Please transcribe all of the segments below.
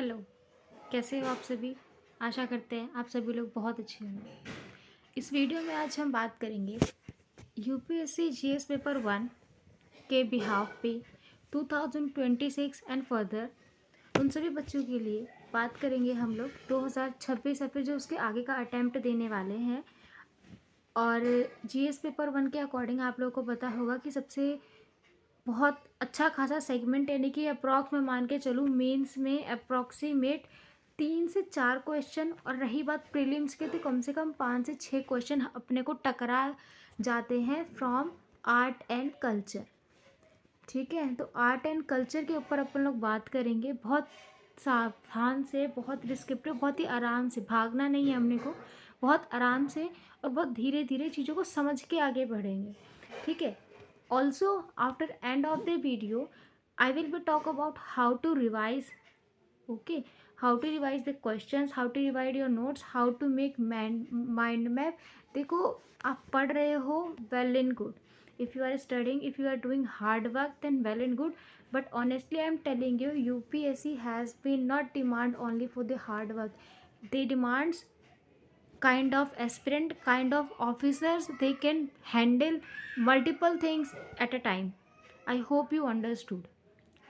Hello. कैसे हो आप सभी? आशा करते हैं आप सभी लोग बहुत अच्छे होंगे। इस वीडियो में आज हम बात करेंगे यूपीएससी जीएस पेपर 1 के बिहाफ पे 2026 एंड फर्दर उन सभी बच्चों के लिए बात करेंगे हम लोग 2026 या फिर जो उसके आगे का अटैम्प्ट देने वाले हैं। और जीएस पेपर 1 के अकॉर्डिंग आप लोगों को पता होगा कि सबसे बहुत अच्छा खासा सेगमेंट यानी कि अप्रॉक्स में मान के चलूँ मेंस में अप्रॉक्सीमेट 3 से 4 क्वेश्चन, और रही बात प्रीलिम्स के तो कम से कम 5 से 6 क्वेश्चन अपने को टकरा जाते हैं फ्रॉम आर्ट एंड कल्चर। ठीक है, तो आर्ट एंड कल्चर के ऊपर अपन लोग बात करेंगे बहुत सावधान से, बहुत डिस्क्रिप्टिव, बहुत ही आराम से। भागना नहीं है हमने को, बहुत आराम से और बहुत धीरे धीरे चीज़ों को समझ के आगे बढ़ेंगे। ठीक है। Also after end of the video I will be talk about how to revise, okay, how to revise the questions, how to revise your notes, how to make mind map. देखो, आप पढ़ रहे हो, well and good. if you are studying, if you are doing hard work, then well and good. But honestly I am telling you, UPSC has been not demand only for the hard work. They demands kind of aspirant, kind of officers, they can handle multiple things at a time. I hope you understood.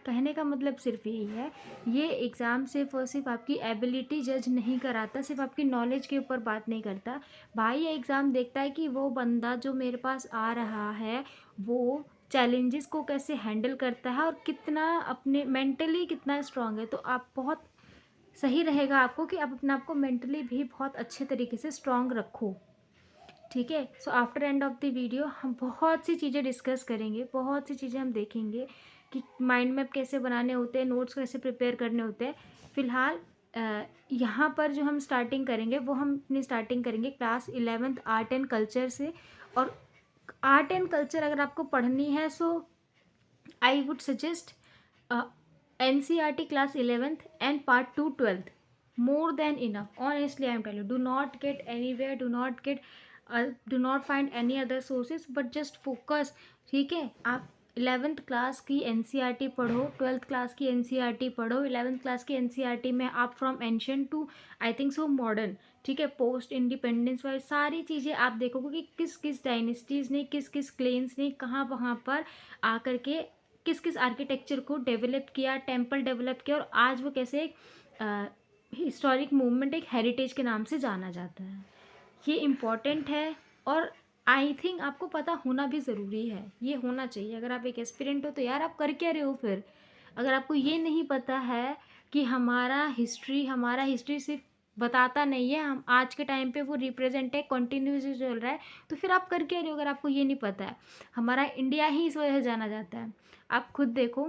कहने का मतलब सिर्फ यही है, ये exam सिर्फ और सिर्फ आपकी एबिलिटी जज नहीं कराता, सिर्फ आपकी नॉलेज के ऊपर बात नहीं करता। भाई ये एग्ज़ाम देखता है कि वो बंदा जो मेरे पास आ रहा है वो चैलेंजेस को कैसे हैंडल करता है और कितना अपने मेंटली कितना स्ट्रांग है। तो आप बहुत सही रहेगा आपको कि आप अपने आप को मेंटली भी बहुत अच्छे तरीके से स्ट्रांग रखो। ठीक है। So after end of the video हम बहुत सी चीज़ें डिस्कस करेंगे, बहुत सी चीज़ें हम देखेंगे कि माइंड मैप कैसे बनाने होते हैं, नोट्स कैसे प्रिपेयर करने होते हैं। फ़िलहाल यहाँ पर जो हम स्टार्टिंग करेंगे वो हम अपनी स्टार्टिंग करेंगे class 11th art and culture से। और आर्ट एंड कल्चर अगर आपको पढ़नी है so I would suggest NCERT class 11th and part 2 12th, more than enough. Honestly I am telling you, do not get anywhere, do not find any other sources, but just focus. ठीक है, आप 11th class की NCERT पढ़ो, 12th class की NCERT पढ़ो, 11th class की NCERT में आप from ancient to I think so modern, ठीक है, पोस्ट इंडिपेंडेंस वाली सारी चीज़ें आप देखोगे कि किस किस डायनेस्टीज़ ने, किस किस क्लेन्स ने कहाँ वहाँ पर आकर के किस किस आर्किटेक्चर को डेवलप किया, टेम्पल डेवलप किया, और आज वो कैसे एक हिस्टोरिक मूवमेंट, एक हेरिटेज के नाम से जाना जाता है। ये इम्पॉर्टेंट है और आई थिंक आपको पता होना भी ज़रूरी है, ये होना चाहिए। अगर आप एक एस्पिरेंट हो तो यार आप कर क्या रहे हो फिर? अगर आपको ये नहीं पता है कि हमारा हिस्ट्री सिर्फ बताता नहीं है, हम आज के टाइम पे वो रिप्रेजेंट है, कंटिन्यूसली चल रहा है, तो फिर आप कर क्या रहे हो अगर आपको ये नहीं पता है? हमारा इंडिया ही इस वजह से जाना जाता है। आप खुद देखो,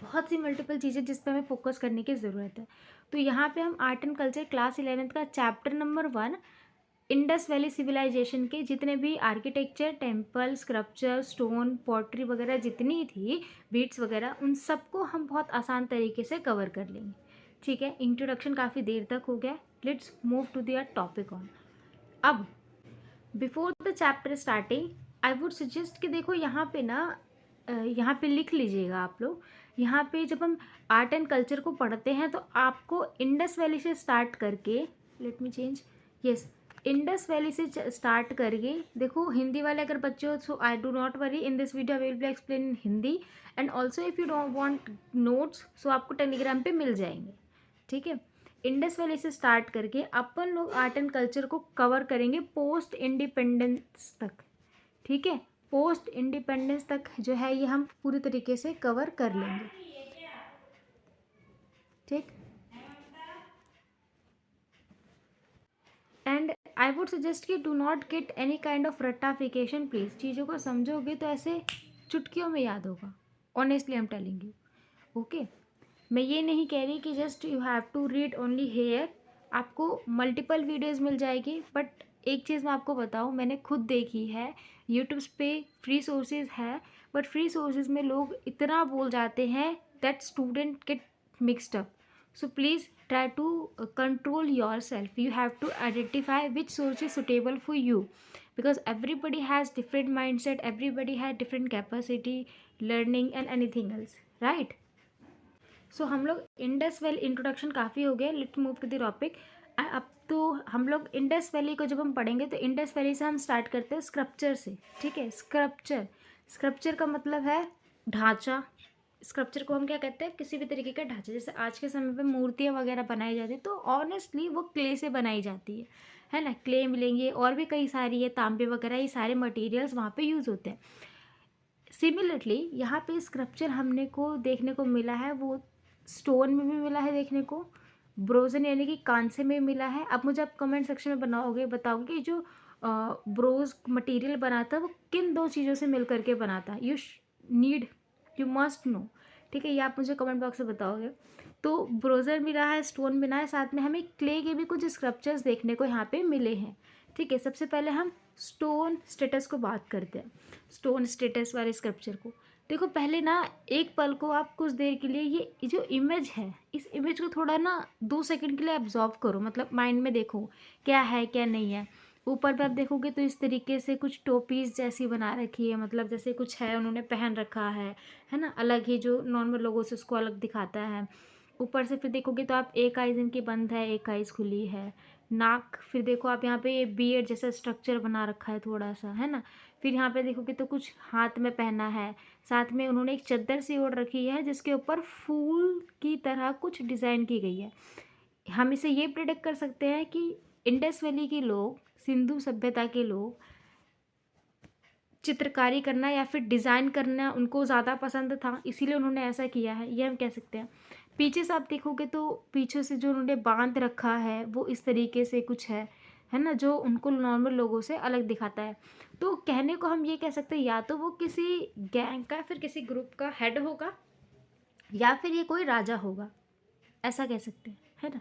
बहुत सी मल्टीपल चीज़ें जिस पर हमें फोकस करने की ज़रूरत है। तो यहाँ पे हम art and culture class 11th का chapter number 1 Indus valley civilisation के जितने भी architecture, temple, sculpture, stone, pottery वगैरह जितनी थी, बीट्स वगैरह, उन सबको हम बहुत आसान तरीके से कवर कर लेंगे। ठीक है, इंट्रोडक्शन काफ़ी देर तक हो गया, let's move to their topic on. अब before the chapter starting I would suggest कि देखो यहाँ पे ना, यहाँ पे लिख लीजिएगा आप लोग। यहाँ पे जब हम आर्ट एंड कल्चर को पढ़ते हैं तो आपको इंडस वैली से स्टार्ट करके, let me change, yes, Indus valley से स्टार्ट करके, देखो हिंदी वाले अगर बच्चे हो so I do not worry, in this video I will be explain in Hindi, and also if you don't want notes so आपको टेलीग्राम पे मिल जाएंगे। ठीक है, इंडस वैली से स्टार्ट करके अपन लोग आर्ट एंड कल्चर को कवर करेंगे पोस्ट इंडिपेंडेंस तक। ठीक है, पोस्ट इंडिपेंडेंस तक जो है ये हम पूरी तरीके से कवर कर लेंगे। ठीक, एंड आई वुड सजेस्ट कि do not get any kind of रट्टाफिकेशन प्लीज़। चीज़ों को समझोगे तो ऐसे चुटकियों में याद होगा। Honestly I am telling you, okay. मैं ये नहीं कह रही कि just you have to read only here, आपको मल्टीपल वीडियोज़ मिल जाएगी। बट एक चीज़ मैं आपको बताऊँ, मैंने खुद देखी है, यूट्यूब पे फ्री सोर्सेज है, बट फ्री सोर्सेज में लोग इतना बोल जाते हैं that student get mixed up. So please try to control yourself. You have to identify which source is suitable for you, because everybody has different mindset, everybody has different capacity, learning and anything else, right? So हम लोग Indus valley introduction काफ़ी हो गया, let's move to the topic. अब तो हम लोग Indus valley को जब हम पढ़ेंगे तो इंडस वैली से हम स्टार्ट करते हैं स्क्रप्चर से, ठीक है। स्क्रप्चर का मतलब है ढांचा। स्क्रप्चर को हम क्या कहते हैं, किसी भी तरीके का ढांचा। जैसे आज के समय पे मूर्तियाँ वगैरह बनाई जाती है तो ऑनेस्टली वो क्ले से बनाई जाती है ना। क्ले मिलेंगे और भी कई सारी है, तांबे वगैरह, ये सारे मटेरियल्स वहाँ पे यूज़ होते हैं। सिमिलरली यहाँ पे स्क्रप्चर हमने को देखने को मिला है, वो स्टोन में भी मिला है देखने को, ब्रोजन यानी कि कांसे में मिला है। अब मुझे आप कमेंट सेक्शन में बताओगे कि जो ब्रोज मटेरियल बना था वो किन दो चीज़ों से मिल करके बना था। यू मस्ट नो, ठीक है, ये आप मुझे कमेंट बॉक्स में बताओगे। तो ब्रोजर मिला है, स्टोन मिला है, साथ में हमें क्ले के भी कुछ स्क्रप्चर्स देखने को यहाँ पे मिले हैं, ठीक है। सबसे पहले हम स्टोन स्टेटस को बात करते हैं, स्टोन स्टेटस वाले स्क्रप्चर को। देखो पहले ना एक पल को आप कुछ देर के लिए ये जो इमेज है, इस इमेज को थोड़ा ना 2 सेकंड के लिए ऑब्जर्व करो, मतलब माइंड में देखो क्या है क्या नहीं है। ऊपर पे आप देखोगे तो इस तरीके से कुछ टोपीज जैसी बना रखी है, मतलब जैसे कुछ है उन्होंने पहन रखा है ना, अलग ही, जो नॉर्मल लोगों से उसको अलग दिखाता है। ऊपर से फिर देखोगे तो आप एक आइज़ इनकी बंद है, एक आइज़ खुली है। नाक, फिर देखो आप यहाँ पे ये बियर्ड जैसा स्ट्रक्चर बना रखा है थोड़ा सा, है ना। फिर यहाँ पे देखोगे तो कुछ हाथ में पहना है, साथ में उन्होंने एक चद्दर सी ओढ़ रखी है जिसके ऊपर फूल की तरह कुछ डिज़ाइन की गई है। हम इसे ये प्रिडिक्ट कर सकते हैं कि इंडस वैली के लोग, सिंधु सभ्यता के लोग चित्रकारी करना या फिर डिज़ाइन करना उनको ज़्यादा पसंद था, इसीलिए उन्होंने ऐसा किया है, ये हम कह सकते हैं। पीछे से आप देखोगे तो पीछे से जो उन्होंने बांध रखा है वो इस तरीके से कुछ है ना, जो उनको नॉर्मल लोगों से अलग दिखाता है। तो कहने को हम ये कह सकते हैं, या तो वो किसी गैंग का, फिर किसी ग्रुप का हेड होगा, या फिर ये कोई राजा होगा, ऐसा कह सकते हैं, है ना।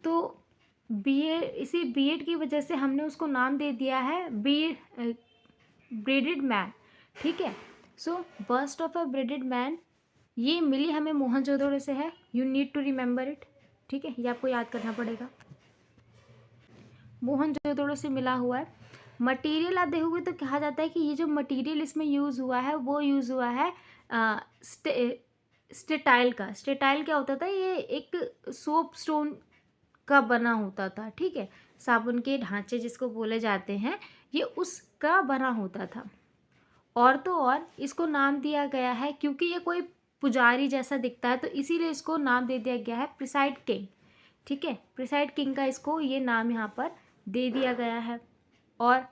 तो इसी बीएड की वजह से हमने उसको नाम दे दिया है ब्रेडेड मैन, ठीक है। So bust of a bearded man ये मिली हमें मोहनजोदड़ो से है, you need to remember it, ठीक है, ये आपको याद करना पड़ेगा। मोहनजोदड़ो से मिला हुआ है। मटेरियल आप देखोगे तो कहा जाता है कि ये जो मटेरियल इसमें यूज़ हुआ है वो यूज़ हुआ है स्टेटाइल का। स्टेटाइल क्या होता था, ये एक सोप स्टोन का बना होता था, ठीक है। साबुन के ढांचे जिसको बोले जाते हैं, ये उसका बना होता था। और तो और इसको नाम दिया गया है क्योंकि ये कोई पुजारी जैसा दिखता है, तो इसीलिए इसको नाम दे दिया गया है प्रिसाइड किंग, ठीक है। प्रिसाइड किंग का इसको ये नाम यहाँ पर दे दिया गया है। और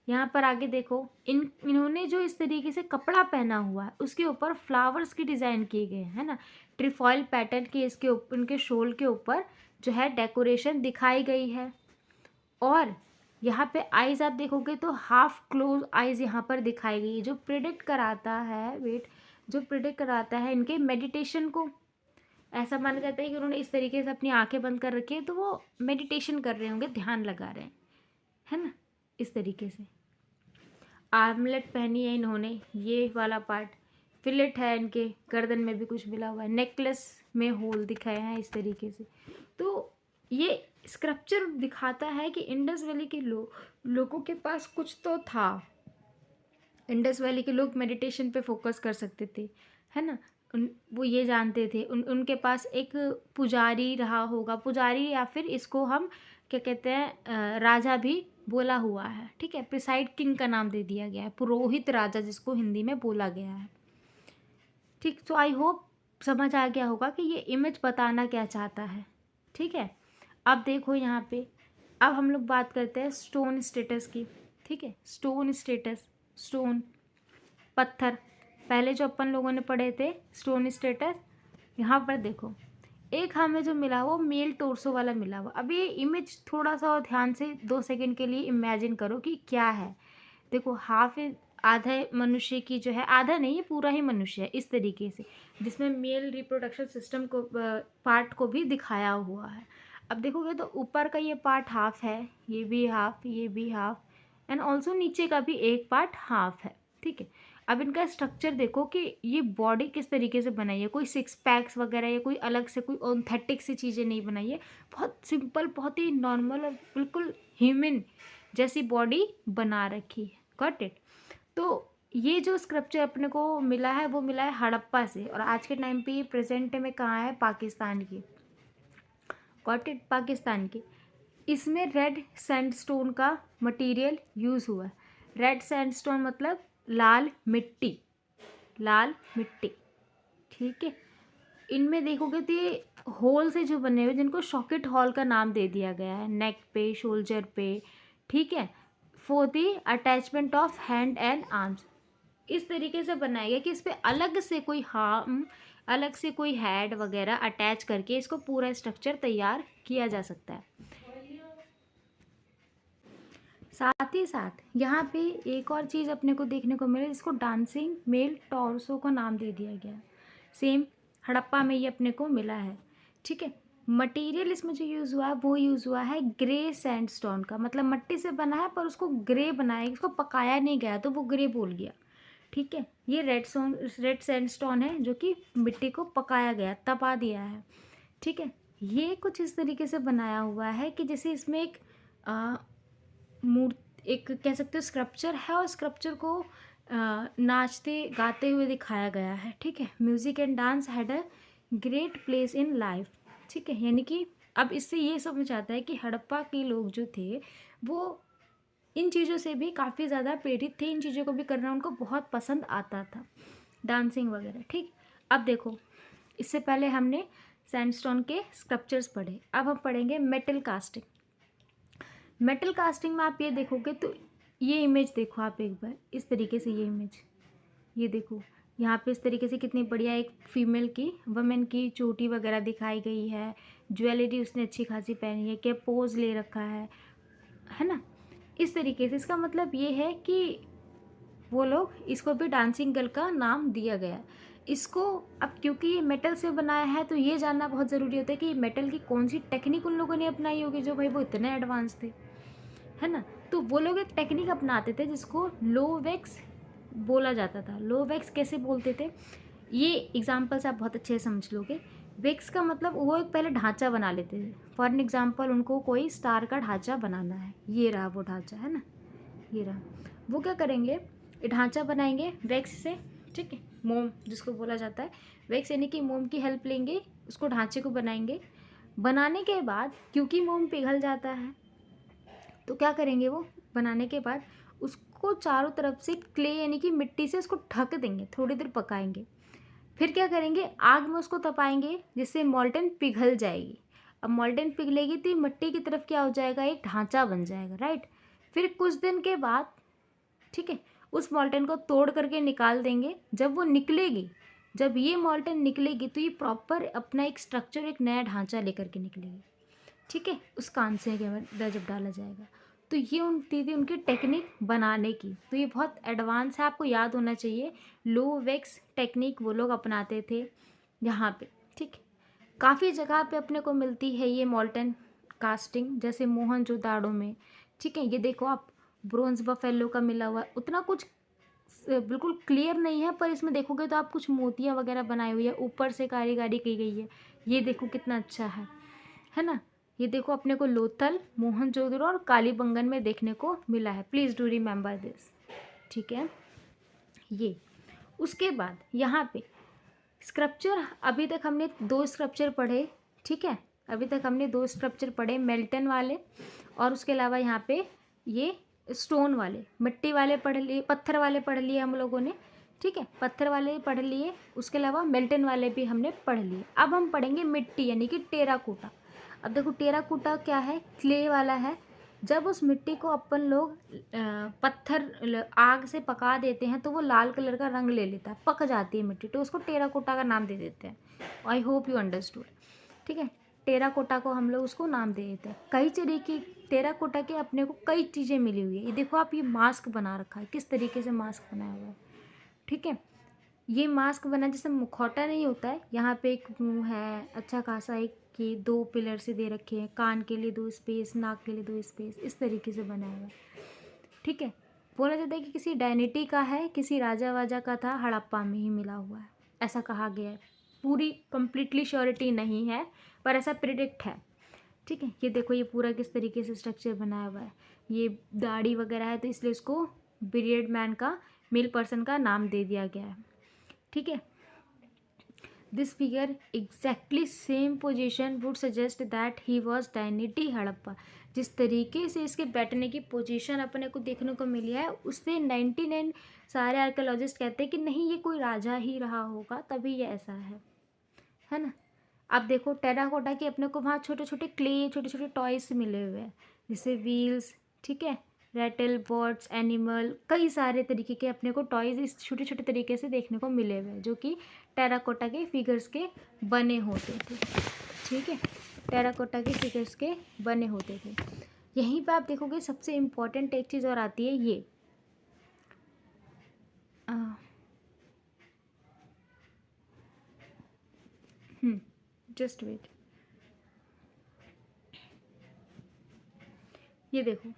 यहाँ पर आगे देखो, इन्होंने जो इस तरीके से कपड़ा पहना हुआ है उसके ऊपर फ्लावर्स की डिज़ाइन किए गए हैं, है ना। ट्रिफॉइल पैटर्न की इसके ऊपर, उनके शोल के ऊपर जो है डेकोरेशन दिखाई गई है। और यहाँ पे आइज़ आप देखोगे तो हाफ क्लोज आइज़ यहाँ पर दिखाई गई है, जो प्रिडिक्ट कराता है इनके मेडिटेशन को। ऐसा माना जाता है कि उन्होंने इस तरीके से अपनी आंखें बंद कर रखी है, तो वो मेडिटेशन कर रहे होंगे, ध्यान लगा रहे हैं, है ना, इस तरीके से। आर्मलेट पहनी है इन्होंने, ये वाला पार्ट। फिलेट है, इनके गर्दन में भी कुछ मिला हुआ है, नेकलेस में होल दिखाए हैं इस तरीके से। तो ये स्क्रप्चर दिखाता है कि इंडस वैली के लोगों के पास कुछ तो था। इंडस वैली के लोग मेडिटेशन पे फोकस कर सकते थे, है ना। वो ये जानते थे, उनके पास एक पुजारी रहा होगा, पुजारी या फिर इसको हम क्या कहते हैं, राजा भी बोला हुआ है, ठीक है। प्रिसाइड किंग का नाम दे दिया गया है, पुरोहित राजा जिसको हिंदी में बोला गया है, ठीक। तो आई होप समझ आ गया होगा कि ये इमेज बताना क्या चाहता है, ठीक है। अब देखो यहाँ पे, अब हम लोग बात करते हैं स्टोन स्टेटस की, ठीक है। स्टोन स्टेटस, स्टोन पत्थर, पहले जो अपन लोगों ने पढ़े थे स्टोन स्टेटस। यहाँ पर देखो एक हमें जो मिला वो मेल टोर्सो वाला मिला हुआ। अब ये इमेज थोड़ा सा और ध्यान से 2 सेकंड के लिए इमेजिन करो कि क्या है। देखो हाफ आधा मनुष्य की जो है, आधा नहीं, ये पूरा ही मनुष्य है इस तरीके से, जिसमें मेल रिप्रोडक्शन सिस्टम को पार्ट को भी दिखाया हुआ है। अब देखोगे तो ऊपर का ये पार्ट हाफ है, ये भी हाफ, ये भी हाफ, एंड ऑल्सो नीचे का भी एक पार्ट हाफ है, ठीक है। अब इनका स्ट्रक्चर देखो कि ये बॉडी किस तरीके से बनाई है, कोई 6 पैक्स वगैरह या कोई अलग से कोई ऑथेंटिक सी चीज़ें नहीं बनाई है, बहुत सिंपल, बहुत ही नॉर्मल और बिल्कुल ह्यूमन जैसी बॉडी बना रखी है, गॉट इट। तो ये जो स्क्रप्चर अपने को मिला है वो मिला है हड़प्पा से, और आज के टाइम पे ये प्रेजेंट में कहाँ है, पाकिस्तान की, गॉट इट, पाकिस्तान की। इसमें रेड सैंडस्टोन का मटेरियल यूज़ हुआ है। रेड सैंडस्टोन मतलब लाल मिट्टी, लाल मिट्टी, ठीक है। इनमें देखोगे तो ये होल से जो बने हुए, जिनको सॉकेट हॉल का नाम दे दिया गया है, नेक पे, शोल्डर पे, ठीक है, for the attachment of hand and arms. इस तरीके से बनाया गया कि इस पे अलग से कोई हार्म, अलग से कोई हेड वगैरह अटैच करके इसको पूरा स्ट्रक्चर तैयार किया जा सकता है। साथ ही साथ यहाँ पे एक और चीज़ अपने को देखने को मिले, जिसको डांसिंग मेल टॉर्सो का नाम दे दिया गया। सेम हड़प्पा में ये अपने को मिला है, ठीक है। मटेरियल इसमें जो यूज़ हुआ है वो यूज़ हुआ है ग्रे सैंडस्टोन का, मतलब मिट्टी से बना है पर उसको ग्रे बनाया, इसको पकाया नहीं गया तो वो ग्रे बोल गया, ठीक है। ये रेड सैंडस्टोन है जो कि मिट्टी को पकाया गया, तपा दिया है, ठीक है। ये कुछ इस तरीके से बनाया हुआ है कि जैसे इसमें एक एक कह सकते हो स्क्रप्चर है, और स्क्रप्चर को नाचते गाते हुए दिखाया गया है, ठीक है। Music and dance had a great place in life, ठीक है। यानी कि अब इससे ये समझ आता है कि हड़प्पा के लोग जो थे वो इन चीज़ों से भी काफ़ी ज़्यादा प्रेरित थे, इन चीज़ों को भी करना उनको बहुत पसंद आता था, डांसिंग वगैरह, ठीक। अब देखो, इससे पहले हमने सैंडस्टोन के स्क्रप्चर्स पढ़े, अब हम पढ़ेंगे मेटल कास्टिंग। मेटल कास्टिंग में आप ये देखोगे तो ये इमेज देखो आप एक बार, इस तरीके से ये इमेज, ये देखो यहाँ पे इस तरीके से कितनी बढ़िया एक फीमेल की, वुमेन की चोटी वगैरह दिखाई गई है, ज्वेलरी उसने अच्छी खासी पहनी है, क्या पोज ले रखा है ना। इस तरीके से इसका मतलब ये है कि वो लोग, इसको भी डांसिंग गर्ल का नाम दिया गया है इसको। अब क्योंकि ये मेटल से बनाया है तो ये जानना बहुत ज़रूरी होता है कि मेटल की कौन सी टेक्निक उन लोगों ने अपनाई होगी, जो भाई वो इतने एडवांस थे, है ना। तो वो लोग एक टेक्निक अपनाते थे जिसको लो वैक्स बोला जाता था। लो वैक्स कैसे बोलते थे, ये एग्जाम्पल से आप बहुत अच्छे से समझ लोगे। वैक्स का मतलब वो एक पहले ढांचा बना लेते थे। फॉर एन एग्जाम्पल, उनको कोई स्टार का ढांचा बनाना है, ये रहा वो ढांचा, है ना, ये रहा। वो क्या करेंगे, ये ढांचा बनाएंगे वैक्स से, ठीक है, मोम जिसको बोला जाता है, वैक्स यानी कि मोम की हेल्प लेंगे, उसको ढांचे को बनाएंगे। बनाने के बाद क्योंकि मोम पिघल जाता है तो क्या करेंगे, वो बनाने के बाद उसको चारों तरफ से क्ले यानी कि मिट्टी से उसको ढक देंगे, थोड़ी देर पकाएंगे। फिर क्या करेंगे, आग में उसको तपाएंगे जिससे मॉल्टन पिघल जाएगी। अब मॉल्टन पिघलेगी तो मिट्टी की तरफ क्या हो जाएगा, एक ढांचा बन जाएगा, राइट। फिर कुछ दिन के बाद, ठीक है, उस मॉल्टन को तोड़ करके निकाल देंगे। जब वो निकलेगी, जब ये मॉल्टन निकलेगी तो ये प्रॉपर अपना एक स्ट्रक्चर, एक नया ढांचा लेकर के निकलेगी, ठीक है। उस कांसे के अंदर जब डाला जाएगा तो ये थी उनकी टेक्निक बनाने की। तो ये बहुत एडवांस है, आपको याद होना चाहिए। लो वैक्स टेक्निक वो लोग अपनाते थे यहाँ पे, ठीक है। काफ़ी जगह पे अपने को मिलती है ये मॉल्टन कास्टिंग, जैसे मोहनजोदाड़ो में, ठीक है। ये देखो आप, ब्रोंज बफेलो का मिला हुआ है, उतना कुछ बिल्कुल क्लियर नहीं है, पर इसमें देखोगे तो आप कुछ मोतियाँ वगैरह बनाई हुई है, ऊपर से कारीगरी की गई है। ये देखो कितना अच्छा है ना। ये देखो अपने को लोथल, मोहनजोदड़ो और कालीबंगन में देखने को मिला है। प्लीज़ डू रिमेंबर दिस, ठीक है। ये उसके बाद यहाँ पे स्क्रप्चर, अभी तक हमने 2 स्क्रप्चर पढ़े, ठीक है। अभी तक हमने 2 स्क्रप्चर पढ़े, मेल्टन वाले, और उसके अलावा यहाँ पे ये स्टोन वाले, मिट्टी वाले पढ़ लिए, पत्थर वाले पढ़ लिए हम लोगों ने, ठीक है। पत्थर वाले पढ़ लिए, उसके अलावा मेल्टन वाले भी हमने पढ़ लिए। अब हम पढ़ेंगे मिट्टी यानी कि टेराकोटा। अब देखो टेराकोटा क्या है, क्ले वाला है। जब उस मिट्टी को अपन लोग पत्थर आग से पका देते हैं तो वो लाल कलर का रंग ले लेता है, पक जाती है मिट्टी, तो उसको टेराकोटा का नाम दे देते हैं। आई होप यू अंडरस्टूड, ठीक है। टेराकोटा को हम लोग उसको नाम दे देते हैं। कई तरह की टेराकोटा के अपने को कई चीज़ें मिली हुई है। ये देखो आप, ये मास्क बना रखा है, किस तरीके से मास्क बनाया हुआ है, ठीक है। ये मास्क बना जैसे मुखौटा नहीं होता है, यहाँ पे एक मुंह है अच्छा खासा, एक कि 2 पिलर से दे रखे हैं, कान के लिए 2 स्पेस, नाक के लिए 2 स्पेस, इस तरीके से बनाया हुआ है, ठीक है। बोला जाता है कि किसी डायनेटी का है, किसी राजा वाजा का था, हड़प्पा में ही मिला हुआ है, ऐसा कहा गया है। पूरी कंप्लीटली श्योरिटी नहीं है पर ऐसा प्रिडिक्ट है, ठीक है। ये देखो, ये पूरा किस तरीके से स्ट्रक्चर बनाया हुआ है। ये दाढ़ी वगैरह है तो इसलिए इसको बियर्ड मैन का मेल पर्सन का नाम दे दिया गया है। ठीक है, this figure exactly same position would suggest that he was डायनेटी हड़प्पा। जिस तरीके से इसके बैठने की पोजीशन अपने को देखने को मिली है, उससे 99 सारे आर्कियोलॉजिस्ट कहते हैं कि नहीं, ये कोई राजा ही रहा होगा, तभी ये ऐसा है ना। अब देखो टेराकोटा के अपने को वहाँ छोटे छोटे क्ले, छोटे छोटे टॉयस मिले हुए हैं, जैसे व्हील्स, ठीक है, रेटल बर्ड्स, एनिमल, कई सारे तरीके के अपने को टॉयज इस छोटे छोटे तरीके से देखने को मिले हुए हैं, जो कि टेराकोटा के फिगर्स के बने होते थे। ठीक है, टेराकोटा के फिगर्स के बने होते थे। यहीं पे आप देखोगे सबसे इम्पॉर्टेंट एक चीज़ और आती है, ये जस्ट वेट, ये देखो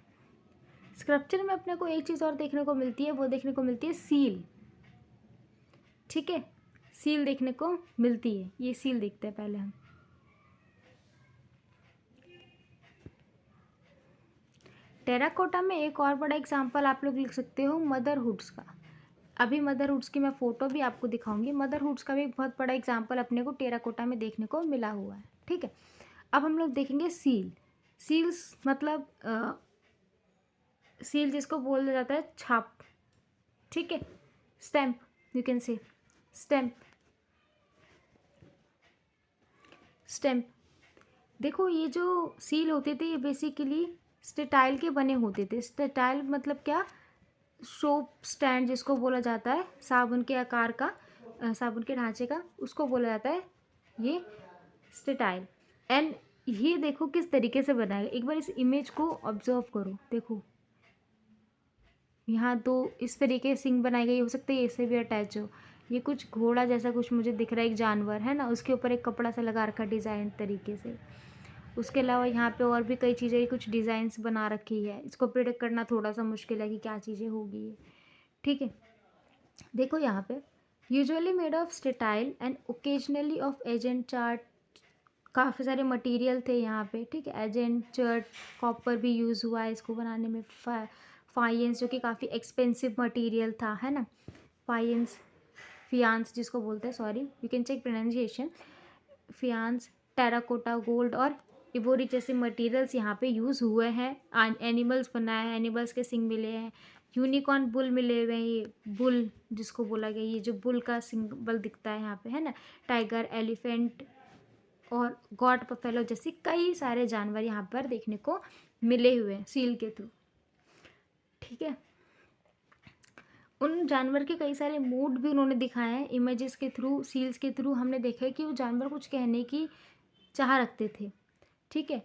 स्क्रप्चर में अपने को एक चीज़ और देखने को मिलती है, वो देखने को मिलती है सील। ठीक है, सील देखने को मिलती है, ये सील देखते हैं पहले हम। टेराकोटा में एक और बड़ा एग्जांपल आप लोग लिख सकते हो मदरहुड्स का। अभी मदरहुड्स की मैं फ़ोटो भी आपको दिखाऊंगी। मदरहुड्स का भी एक बहुत बड़ा एग्जांपल अपने को टेराकोटा में देखने को मिला हुआ है। ठीक है, अब हम लोग देखेंगे सील। सील्स मतलब सील जिसको बोला जाता है छाप। ठीक है, stamp, you can say stamp. Stamp देखो, ये जो सील होते थे ये बेसिकली स्टेटाइल के बने होते थे। स्टेटाइल मतलब क्या, सोप स्टैंड जिसको बोला जाता है, साबुन के आकार का, साबुन के ढांचे का, उसको बोला जाता है ये स्टेटाइल। एंड ये देखो किस तरीके से बनाया गया, एक बार इस इमेज को ऑब्जर्व करो। देखो यहाँ दो इस तरीके से सिंग बनाई गई, हो सकता है इससे भी अटैच हो। ये कुछ घोड़ा जैसा कुछ मुझे दिख रहा है, एक जानवर है ना, उसके ऊपर एक कपड़ा सा लगा रखा डिज़ाइन तरीके से। उसके अलावा यहाँ पे और भी कई चीज़ें, कुछ डिज़ाइंस बना रखी है। इसको प्रिडिक्ट करना थोड़ा सा मुश्किल है कि क्या चीज़ें होगी। ठीक है, देखो यहाँ पे usually made of steatite and occasionally of एजेंट चार्ट, काफ़ी सारे मटेरियल थे यहाँ पे। ठीक है, एजेंट चर्ट, कॉपर भी यूज़ हुआ है इसको बनाने में। फाइंस जो कि काफ़ी एक्सपेंसिव मटेरियल था, है ना। फाइंस, फियांस जिसको बोलते हैं, sorry you can check pronunciation, faience, terracotta, gold और इवोरी जैसे मटेरियल्स यहाँ पे यूज़ हुए हैं। एनिमल्स बनाए हैं, एनिमल्स के सिंग मिले हैं, यूनिकॉर्न बुल मिले हुए हैं, ये बुल जिसको बोला गया, ये जो बुल का सिंबल दिखता है यहाँ पे, है ना। टाइगर, एलिफेंट और गॉड बफेलो जैसे कई सारे जानवर यहाँ पर देखने को मिले हुए हैं सील के थ्रू। ठीक है, उन जानवर के कई सारे मूड भी उन्होंने दिखाए हैं इमेजेस के थ्रू, सील्स के थ्रू। हमने देखा है कि वो जानवर कुछ कहने की चाह रखते थे। ठीक है,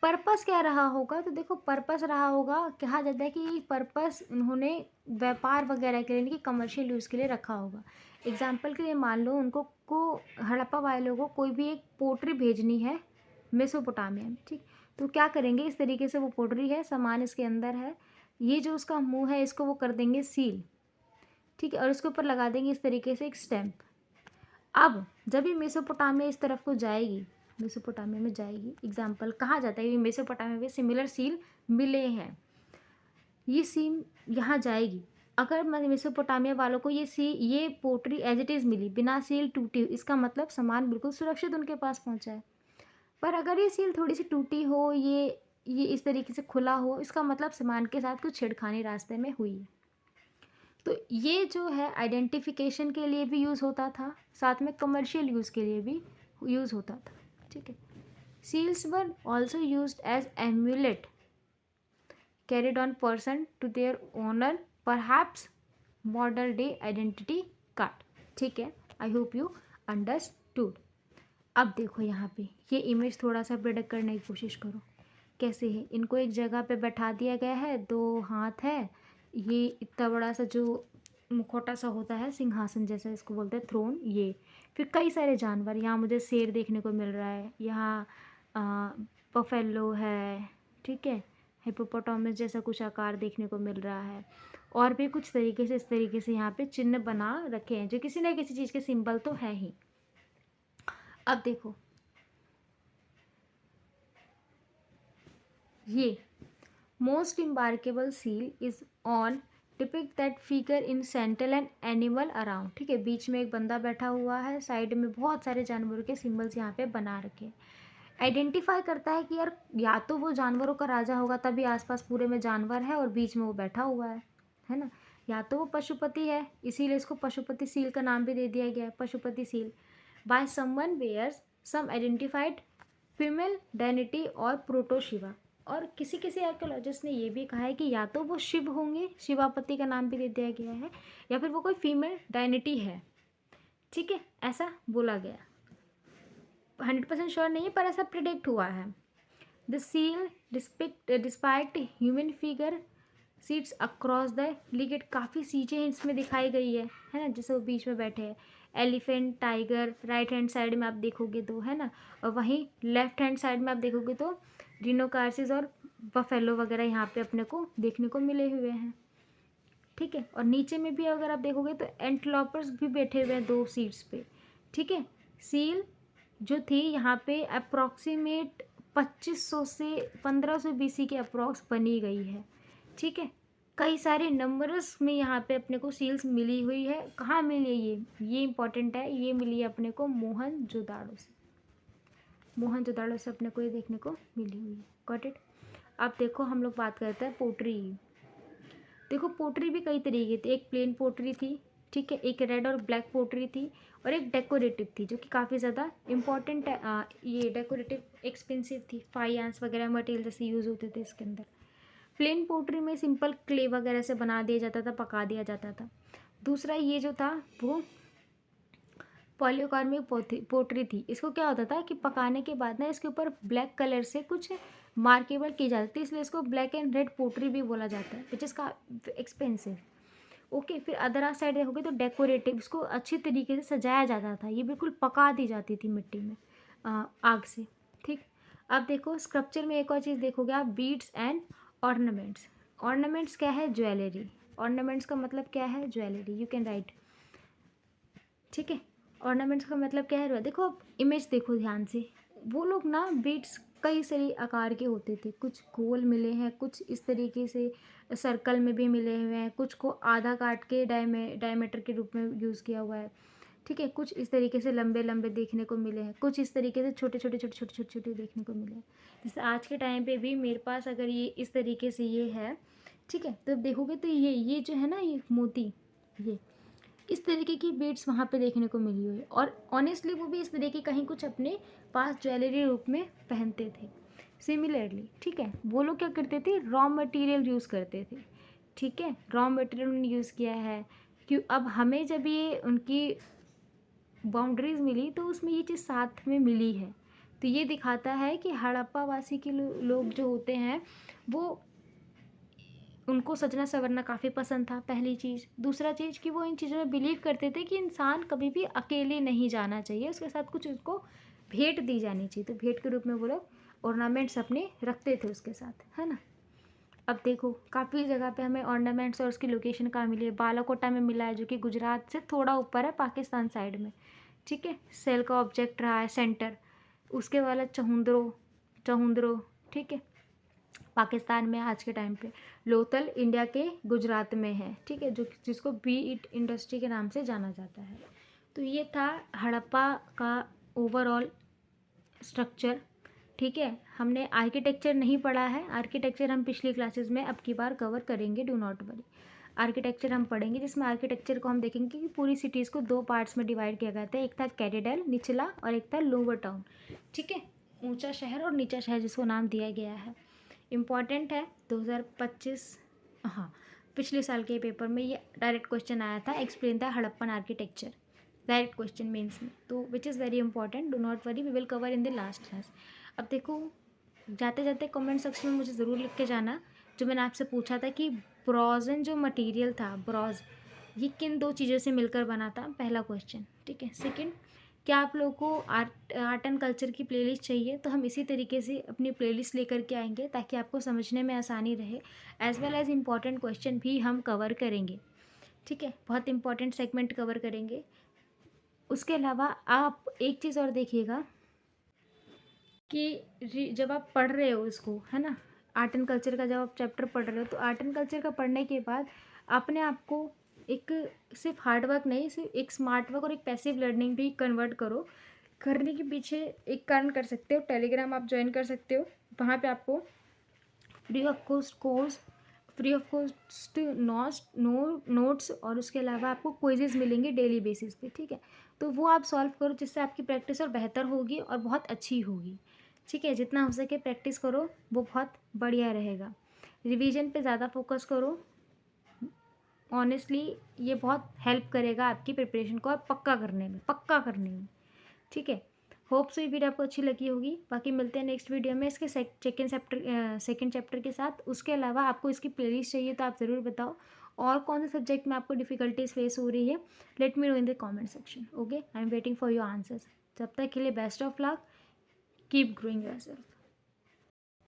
पर्पस क्या रहा होगा, तो देखो पर्पस रहा होगा, कहा जाता है कि पर्पस उन्होंने व्यापार वगैरह के लिए, यानी कि कमर्शियल यूज़ के लिए रखा होगा। एग्जाम्पल के लिए मान लो उनको हड़प्पा वालों को कोई भी एक पोट्री भेजनी है मेसोपोटामिया में। ठीक, तो क्या करेंगे, इस तरीके से वो पोट्री है, सामान इसके अंदर है, ये जो उसका मुंह है इसको वो कर देंगे सील। ठीक है, और उसके ऊपर लगा देंगे इस तरीके से एक स्टैम्प। अब जब ये मेसोपोटामिया इस तरफ को जाएगी, मेसोपोटामिया में जाएगी, एग्जाम्पल कहा जाता है कि मेसोपोटामिया में सिमिलर सील मिले हैं, ये सील यहाँ जाएगी। अगर मेसोपोटामिया वालों को ये पोट्री एज इट इज़ मिली, बिना सील टूटी, इसका मतलब सामान बिल्कुल सुरक्षित उनके पास पहुँचा है। पर अगर ये सील थोड़ी सी टूटी हो, ये इस तरीके से खुला हो, इसका मतलब सामान के साथ कुछ छेड़खानी रास्ते में हुई है। तो ये जो है आइडेंटिफिकेशन के लिए भी यूज़ होता था, साथ में कमर्शियल यूज़ के लिए भी यूज़ होता था। ठीक है, seals were also used as amulet carried on person to their owner, perhaps modern day identity card. ठीक है, आई होप यू अंडरस्टूड। अब देखो यहाँ पे ये इमेज थोड़ा सा प्रेडिक्ट करने की कोशिश करो कैसे है। इनको एक जगह पे बैठा दिया गया है, दो हाथ है, ये इतना बड़ा सा जो मुखौटा सा होता है, सिंहासन जैसा, इसको बोलते हैं थ्रोन। ये फिर कई सारे जानवर, यहाँ मुझे शेर देखने को मिल रहा है, यहाँ बफेलो है, ठीक है, हिप्पोपोटामस जैसा कुछ आकार देखने को मिल रहा है, और भी कुछ तरीके से इस तरीके से यहाँ पे चिन्ह बना रखे हैं जो किसी न किसी चीज़ के सिंबल तो है ही। अब देखो ये most remarkable seal is on depict that figure in central and animal around. ठीक है, बीच में एक बंदा बैठा हुआ है, साइड में बहुत सारे जानवरों के सिम्बल्स यहाँ पे बना रखे हैं। आइडेंटिफाई करता है कि यार या तो वो जानवरों का राजा होगा तभी आसपास पूरे में जानवर है और बीच में वो बैठा हुआ है ना, या तो वो पशुपति है, इसीलिए इसको पशुपति सील का नाम भी दे दिया गया है, Pashupati seal. By someone wears some identified female डेनिटी और प्रोटो शिवा। और किसी किसी आर्कियोलॉजिस्ट ने ये भी कहा है कि या तो वो शिव होंगे, शिवापति का नाम भी दे दिया गया है, या फिर वो कोई फीमेल डायनिटी है। ठीक है, ऐसा बोला गया, 100% श्योर नहीं है पर ऐसा प्रिडिक्ट हुआ है। The seal despite human figure seats across the Liggett. काफ़ी चीज़ें इसमें दिखाई गई है ना, जैसे वो बीच में बैठे हैं। Elephant, tiger, right hand side में आप देखोगे तो, है ना, और वहीं लेफ्ट हैंड साइड में आप देखोगे तो रिनोकार्सिस और बफेलो वगैरह यहाँ पे अपने को देखने को मिले हुए हैं। ठीक है, और नीचे में भी अगर आप देखोगे तो एंटलोपर्स भी बैठे हुए हैं 2 सीट्स पे। ठीक है, सील जो थी यहाँ पे अप्रॉक्सीमेट 2500 से 1500 BC के अप्रॉक्स बनी गई है। ठीक है, कई सारे नंबर्स में यहाँ पे अपने को सील्स मिली हुई है। कहाँ मिली है ये इंपॉर्टेंट है, ये मिली है अपने को मोहनजोदाड़ो से, मोहनजोदाड़ो से अपने को ये देखने को मिली हुई है। Got it. अब देखो हम लोग बात करते हैं पोट्री। देखो पोट्री भी कई तरीके थी, एक प्लेन पोट्री थी, ठीक है, एक रेड और ब्लैक पोट्री थी, और एक डेकोरेटिव थी जो कि काफ़ी ज़्यादा इम्पॉर्टेंट है। ये डेकोरेटिव एक्सपेंसिव थी, फाइयांस वगैरह मटेरियल जैसे यूज़ होते थे इसके अंदर। प्लेन पोट्री में सिंपल क्ले वगैरह से बना दिया जाता था, पका दिया जाता था। दूसरा ये जो था वो पॉलीकार्बोनिक पोट्री थी। इसको क्या होता था कि पकाने के बाद ना इसके ऊपर ब्लैक कलर से कुछ मार्केबल की जाती थी, इसलिए इसको ब्लैक एंड रेड पोट्री भी बोला जाता है, विच इज़ का एक्सपेंसिव। ओके, फिर अदर साइड देखोगे तो डेकोरेटिव, इसको अच्छी तरीके से सजाया जाता था, ये बिल्कुल पका दी जाती थी मिट्टी में आग से। ठीक, अब देखो स्कल्पचर में एक और चीज़ देखोगे आप, बीड्स एंड ऑर्नामेंट्स। ऑर्नामेंट्स क्या है? ज्वेलरी। ऑर्नामेंट्स का मतलब क्या है? Jewellery, you can write. ठीक है, ऑर्नामेंट्स का मतलब क्या है? देखो अब इमेज देखो ध्यान से, वो लोग ना बीड्स कई सारे आकार के होते थे, कुछ गोल मिले हैं, कुछ इस तरीके से सर्कल में भी मिले हुए हैं, कुछ को आधा काट के डायमीटर के रूप में यूज़ किया हुआ है। ठीक है, कुछ इस तरीके से लंबे लंबे देखने को मिले हैं, कुछ इस तरीके से छोटे छोटे देखने को मिले हैं। जैसे आज के टाइम पे भी मेरे पास अगर ये इस तरीके से ये है, ठीक है, तो देखोगे तो ये जो है ना, ये मोती, ये इस तरीके की बीड्स वहाँ पे देखने को मिली हुई है। और ऑनेस्टली वो भी इस तरीके कहीं कुछ अपने पास ज्वेलरी रूप में पहनते थे। सिमिलरली, ठीक है, वो लोग क्या करते थे? रॉ मटेरियल यूज़ करते थे। ठीक है, रॉ मटेरियल उन्होंने यूज़ किया है, क्यों अब हमें जब ये उनकी बाउंड्रीज मिली तो उसमें ये चीज़ साथ में मिली है। तो ये दिखाता है कि हड़प्पा वासी के लोग जो होते हैं वो, उनको सजना संवरना काफ़ी पसंद था, पहली चीज़। दूसरा चीज़ कि वो इन चीज़ों में बिलीव करते थे कि इंसान कभी भी अकेले नहीं जाना चाहिए, उसके साथ कुछ उसको भेंट दी जानी चाहिए। तो भेंट के रूप में वो लोग ऑर्नामेंट्स अपने रखते थे उसके साथ, है ना। अब देखो काफ़ी जगह पे हमें ऑर्नामेंट्स और उसकी लोकेशन कहाँ मिली है? बालाकोटा में मिला है, जो कि गुजरात से थोड़ा ऊपर है, पाकिस्तान साइड में। ठीक है, सेल का ऑब्जेक्ट रहा है सेंटर। उसके वाला चहुंद्रो, ठीक है, पाकिस्तान में आज के टाइम पे। लोथल इंडिया के गुजरात में है, ठीक है, जो जिसको बीट इंडस्ट्री के नाम से जाना जाता है। तो ये था हड़प्पा का ओवरऑल स्ट्रक्चर। ठीक है, हमने आर्किटेक्चर नहीं पढ़ा है, आर्किटेक्चर हम पिछली क्लासेस में अब की बार कवर करेंगे, डू नॉट वरी। आर्किटेक्चर हम पढ़ेंगे, जिसमें आर्किटेक्चर को हम देखेंगे कि पूरी सिटीज़ को 2 पार्ट्स में डिवाइड किया गया था। एक था कैथेड्रल निचला और एक था लोअर टाउन। ठीक है, ऊंचा शहर और नीचा शहर जिसको नाम दिया गया है। इम्पॉर्टेंट है 2025, हाँ, पिछले साल के पेपर में ये डायरेक्ट क्वेश्चन आया था, explain the Harappan architecture, direct question mains में, तो which is very important, do not worry, we will cover in the last class. अब देखो जाते जाते कमेंट सेक्शन में मुझे ज़रूर लिख के जाना, जो मैंने आपसे पूछा था कि ब्रॉजन जो मटेरियल था, ब्रॉज, ये किन 2 चीज़ों से मिलकर बना था, पहला क्वेश्चन। ठीक है, सेकंड, क्या आप लोगों को आर्ट एंड कल्चर की प्लेलिस्ट चाहिए? तो हम इसी तरीके से अपनी प्लेलिस्ट लेकर के आएंगे ताकि आपको समझने में आसानी रहे, as well as important question भी हम कवर करेंगे। ठीक है, बहुत इंपॉर्टेंट सेगमेंट कवर करेंगे। उसके अलावा आप एक चीज़ और देखिएगा कि जब आप पढ़ रहे हो इसको, है ना, आर्ट एंड कल्चर का जब आप चैप्टर पढ़ रहे हो, तो आर्ट एंड कल्चर का पढ़ने के बाद अपने आप को एक सिर्फ हार्ड वर्क नहीं, सिर्फ एक स्मार्ट वर्क और एक पैसिव लर्निंग भी कन्वर्ट करो। करने के पीछे एक कारण कर सकते हो, टेलीग्राम आप ज्वाइन कर सकते हो। वहाँ पे आपको free of cost course, free of cost notes और उसके अलावा आपको क्विजेज मिलेंगे डेली बेसिस पे, ठीक है। तो वो आप सॉल्व करो, जिससे आपकी प्रैक्टिस और बेहतर होगी और बहुत अच्छी होगी, ठीक है। जितना हो सके प्रैक्टिस करो, वो बहुत बढ़िया रहेगा। रिवीजन पे ज़्यादा फोकस करो। ऑनेस्टली ये बहुत हेल्प करेगा आपकी प्रिपरेशन को और पक्का करने में, ठीक है। होप सो ये वीडियो आपको अच्छी लगी होगी। बाकी मिलते हैं नेक्स्ट वीडियो में इसके सेकंड चैप्टर के साथ। उसके अलावा आपको इसकी प्लेलिस्ट चाहिए तो आप ज़रूर बताओ, और कौन से सब्जेक्ट में आपको डिफ़िकल्टीज फेस हो रही है, let me know in the comment section. Okay, I am waiting for your answers. तब तक के लिए best of luck, keep growing yourself.